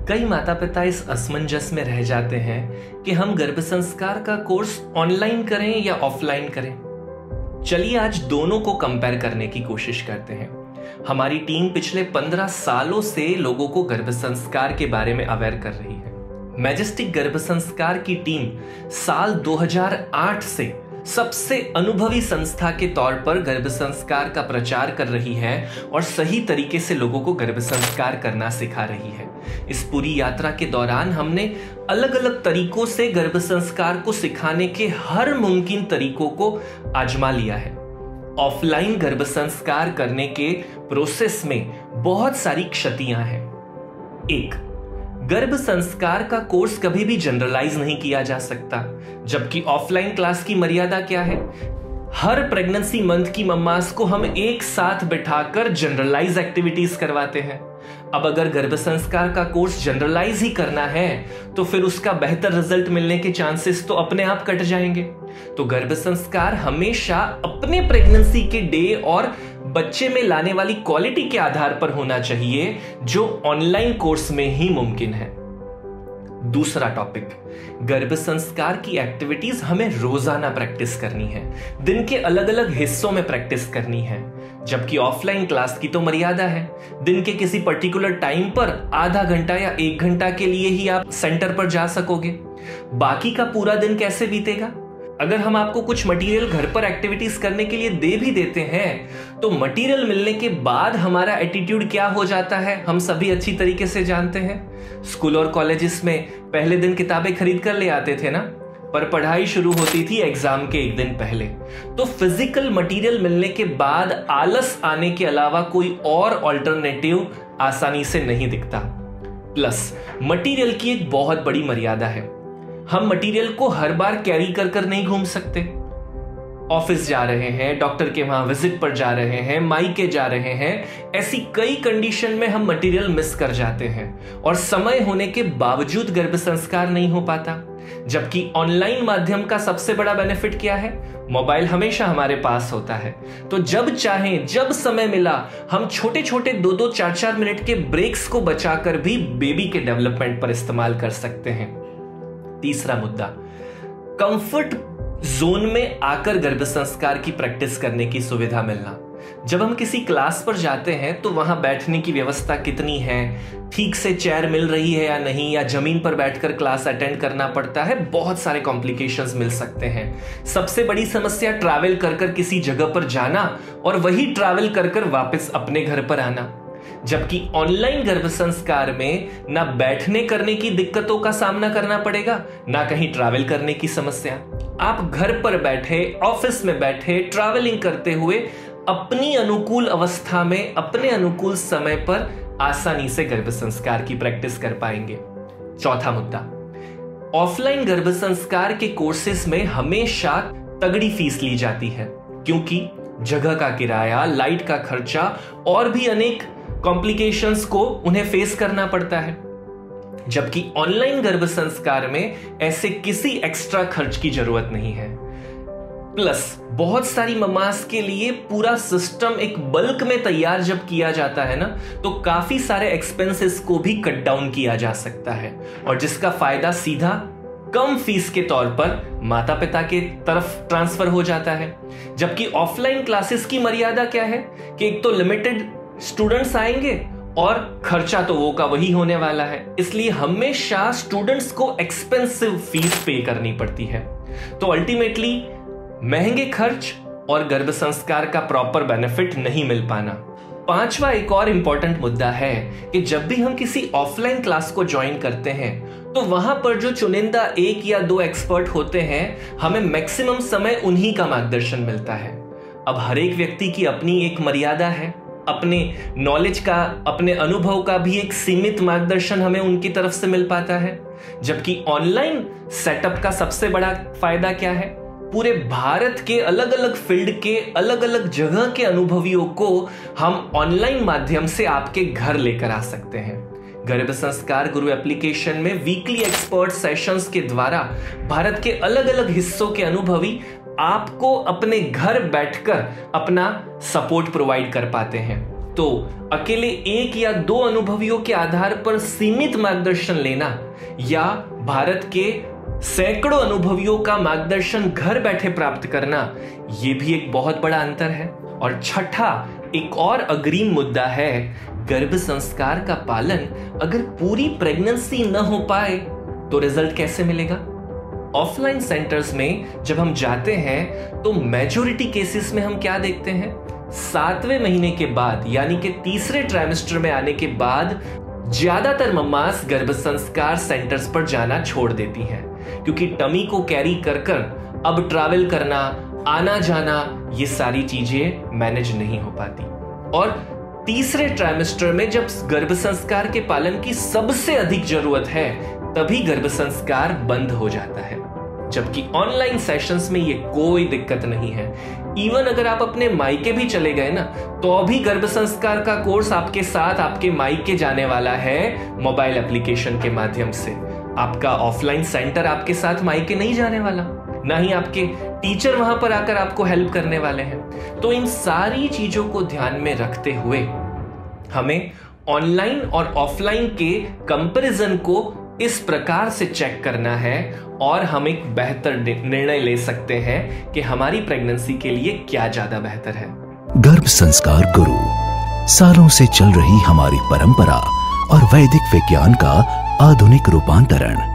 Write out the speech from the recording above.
कई माता पिता इस असमंजस में रह जाते हैं कि हम गर्भ संस्कार का कोर्स ऑनलाइन करें या ऑफलाइन करें। चलिए आज दोनों को कंपेयर करने की कोशिश करते हैं। हमारी टीम पिछले 15 सालों से लोगों को गर्भ संस्कार के बारे में अवेयर कर रही है। मैजेस्टिक गर्भ संस्कार की टीम साल 2008 से सबसे अनुभवी संस्था के तौर पर गर्भ संस्कार का प्रचार कर रही है और सही तरीके से लोगों को गर्भ संस्कार करना सिखा रही है। इस पूरी यात्रा के दौरान हमने अलग अलग तरीकों से गर्भ संस्कार को सिखाने के हर मुमकिन तरीकों को आजमा लिया है। ऑफलाइन गर्भ संस्कार करने के प्रोसेस में बहुत सारी क्षतियां हैं। एक, गर्भ संस्कार का कोर्स कभी भी जनरलाइज नहीं किया जा सकता, जबकि ऑफलाइन क्लास की मर्यादा क्या है? हर प्रेगनेंसी मंथ की मम्मास को हम एक साथ बिठाकर जनरलाइज एक्टिविटीज करवाते हैं। अब अगर गर्भ संस्कार का कोर्स जनरलाइज ही करना है तो फिर उसका बेहतर रिजल्ट मिलने के चांसेस तो अपने आप कट जाएंगे। तो गर्भ संस्कार हमेशा अपने प्रेगनेंसी के डे और बच्चे में लाने वाली क्वालिटी के आधार पर होना चाहिए, जो ऑनलाइन कोर्स में ही मुमकिन है। दूसरा टॉपिक, गर्भ संस्कार की एक्टिविटीज हमें रोजाना प्रैक्टिस करनी है, दिन के अलग अलग हिस्सों में प्रैक्टिस करनी है, जबकि ऑफलाइन क्लास की तो मर्यादा है। दिन के किसी पर्टिकुलर टाइम पर आधा घंटा या 1 घंटा के लिए ही आप सेंटर पर जा सकोगे। बाकी का पूरा दिन कैसे बीतेगा? अगर हम आपको कुछ मटेरियल घर पर एक्टिविटीज करने के लिए दे भी देते हैं तो मटेरियल मिलने के बाद हमारा एटीट्यूड क्या हो जाता है हम सभी अच्छी तरीके से जानते हैं। स्कूल और कॉलेजेस में पहले दिन किताबें खरीद कर ले आते थे ना, पर पढ़ाई शुरू होती थी एग्जाम के 1 दिन पहले। तो फिजिकल मटेरियल मिलने के बाद आलस आने के अलावा कोई और ऑल्टरनेटिव आसानी से नहीं दिखता। प्लस मटेरियल की एक बहुत बड़ी मर्यादा है, हम मटेरियल को हर बार कैरी कर कर नहीं घूम सकते। ऑफिस जा रहे हैं, डॉक्टर के वहां विजिट पर जा रहे हैं, मायके जा रहे हैं, ऐसी कई कंडीशन में हम मटेरियल मिस कर जाते हैं और समय होने के बावजूद गर्भ संस्कार नहीं हो पाता। जबकि ऑनलाइन माध्यम का सबसे बड़ा बेनिफिट क्या है? मोबाइल हमेशा हमारे पास होता है, तो जब चाहें जब समय मिला हम छोटे छोटे 2-2, 4-4 मिनट के ब्रेक्स को बचाकर भी बेबी के डेवलपमेंट पर इस्तेमाल कर सकते हैं। तीसरा मुद्दा, कंफर्ट जोन में आकर गर्भ संस्कार की प्रैक्टिस करने की सुविधा मिलना। जब हम किसी क्लास पर जाते हैं तो वहां बैठने की व्यवस्था कितनी है, ठीक से चेयर मिल रही है या नहीं, या जमीन पर बैठकर क्लास अटेंड करना पड़ता है, बहुत सारे कॉम्प्लिकेशंस मिल सकते हैं। सबसे बड़ी समस्या ट्रैवल कर कर किसी जगह पर जाना और वही ट्रैवल कर कर वापस अपने घर पर आना। जबकि ऑनलाइन गर्भ संस्कार में ना बैठने करने की दिक्कतों का सामना करना पड़ेगा, ना कहीं ट्रैवल करने की समस्या। आप घर पर बैठे, ऑफिस में बैठे, ट्रैवलिंग करते हुए अपनी अनुकूल अवस्था में अपने अनुकूल समय पर आसानी से गर्भ संस्कार की प्रैक्टिस कर पाएंगे। चौथा मुद्दा, ऑफलाइन गर्भ संस्कार के कोर्सेज में हमेशा तगड़ी फीस ली जाती है, क्योंकि जगह का किराया, लाइट का खर्चा और भी अनेक कॉम्प्लिकेशंस को उन्हें फेस करना पड़ता है। जबकि ऑनलाइन गर्भ संस्कार में ऐसे किसी एक्स्ट्रा खर्च की जरूरत नहीं है। प्लस बहुत सारी ममास के लिए पूरा सिस्टम एक बल्क में तैयार जब किया जाता है ना, तो काफी सारे एक्सपेंसेस को भी कट डाउन किया जा सकता है, और जिसका फायदा सीधा कम फीस के तौर पर माता पिता के तरफ ट्रांसफर हो जाता है। जबकि ऑफलाइन क्लासेस की मर्यादा क्या है कि एक तो लिमिटेड स्टूडेंट्स आएंगे और खर्चा तो वो का वही होने वाला है, इसलिए हमेशा स्टूडेंट्स को एक्सपेंसिव फीस पे करनी पड़ती है। तो अल्टीमेटली महंगे खर्च और गर्भ संस्कार का प्रॉपर बेनिफिट नहीं मिल पाना। पांचवा एक और इंपॉर्टेंट मुद्दा है कि जब भी हम किसी ऑफलाइन क्लास को ज्वाइन करते हैं तो वहां पर जो चुनिंदा 1 या 2 एक्सपर्ट होते हैं, हमें मैक्सिमम समय उन्हीं का मार्गदर्शन मिलता है। अब हर एक व्यक्ति की अपनी एक मर्यादा है, अपने नॉलेज का, अपने अनुभव का भी एक सीमित मार्गदर्शन हमें उनकी तरफ से मिल पाता है। जबकि ऑनलाइन सेटअप का सबसे बड़ा फायदा क्या है? पूरे भारत के अलग अलग फील्ड के अलग अलग जगह के अनुभवियों को हम ऑनलाइन माध्यम से आपके घर लेकर आ सकते हैं। गर्भ संस्कार गुरु एप्लीकेशन में वीकली एक्सपर्ट सेशंस के द्वारा भारत के अलग अलग हिस्सों के अनुभवी आपको अपने घर बैठकर अपना सपोर्ट प्रोवाइड कर पाते हैं। तो अकेले एक या दो अनुभवियों के आधार पर सीमित मार्गदर्शन लेना या भारत के सैकड़ों अनुभवियों का मार्गदर्शन घर बैठे प्राप्त करना, यह भी एक बहुत बड़ा अंतर है। और छठा एक और अग्रिम मुद्दा है, गर्भ संस्कार का पालन अगर पूरी प्रेगनेंसी न हो पाए तो रिजल्ट कैसे मिलेगा। ऑफलाइन सेंटर्स में जब हम जाते हैं तो मेजॉरिटी केसेस में हम क्या देखते हैं, 7वें महीने के बाद यानी कि तीसरे ट्राइमेस्टर में आने के बाद ज्यादातर मम्मास गर्भ संस्कार सेंटर्स पर जाना छोड़ देती हैं, क्योंकि टमी को कैरी कर अब ट्रैवल करना, आना जाना, ये सारी चीजें मैनेज नहीं हो पाती। और तीसरे ट्राइमेस्टर में जब गर्भ संस्कार के पालन की सबसे अधिक जरूरत है तभी गर्भ संस्कार बंद हो जाता है, जबकि ऑनलाइन सेशंस में ये कोई दिक्कत नहीं है। इवन अगर आप अपने मायके भी चले गए ना, तो अभी गर्भ संस्कार का कोर्स आपके साथ आपके मायके जाने वाला है मोबाइल एप्लीकेशन के माध्यम से। आपका ऑफलाइन सेंटर आपके साथ मायके नहीं जाने वाला, ना ही आपके टीचर वहां पर आकर आपको हेल्प करने वाले हैं। तो इन सारी चीजों को ध्यान में रखते हुए हमें ऑनलाइन और ऑफलाइन के कंपैरिजन को इस प्रकार से चेक करना है और हम एक बेहतर निर्णय ले सकते हैं कि हमारी प्रेगनेंसी के लिए क्या ज्यादा बेहतर है। गर्भ संस्कार गुरु, सालों से चल रही हमारी परंपरा और वैदिक विज्ञान का आधुनिक रूपांतरण।